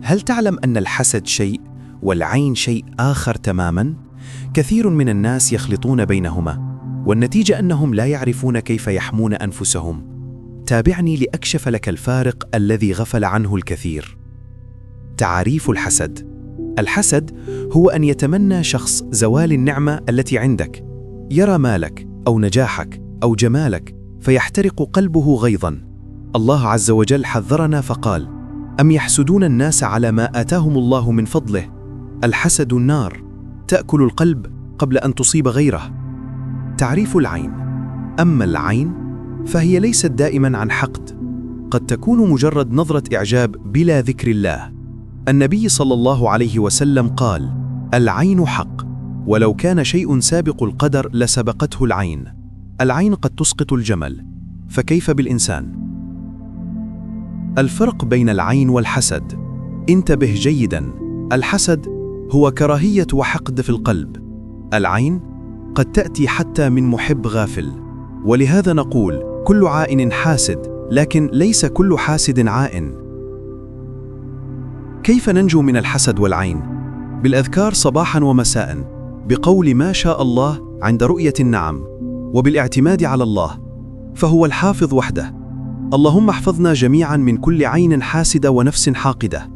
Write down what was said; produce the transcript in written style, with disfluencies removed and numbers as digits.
هل تعلم أن الحسد شيء والعين شيء آخر تماماً؟ كثير من الناس يخلطون بينهما، والنتيجة أنهم لا يعرفون كيف يحمون أنفسهم. تابعني لأكشف لك الفارق الذي غفل عنه الكثير. تعريف الحسد: الحسد هو أن يتمنى شخص زوال النعمة التي عندك، يرى مالك أو نجاحك أو جمالك فيحترق قلبه غيظاً. الله عز وجل حذرنا فقال: أم يحسدون الناس على ما آتاهم الله من فضله؟ الحسد النار تأكل القلب قبل أن تصيب غيره. تعريف العين: أما العين فهي ليست دائماً عن حقد، قد تكون مجرد نظرة إعجاب بلا ذكر الله. النبي صلى الله عليه وسلم قال: العين حق، ولو كان شيء سابق القدر لسبقته العين. العين قد تسقط الجمل، فكيف بالإنسان؟ الفرق بين العين والحسد: انتبه جيداً، الحسد هو كراهية وحقد في القلب، العين قد تأتي حتى من محب غافل. ولهذا نقول: كل عائن حاسد، لكن ليس كل حاسد عائن. كيف ننجو من الحسد والعين؟ بالأذكار صباحاً ومساءً، بقول ما شاء الله عند رؤية النعم، وبالاعتماد على الله، فهو الحافظ وحده. اللهم احفظنا جميعاً من كل عين حاسدة ونفس حاقدة.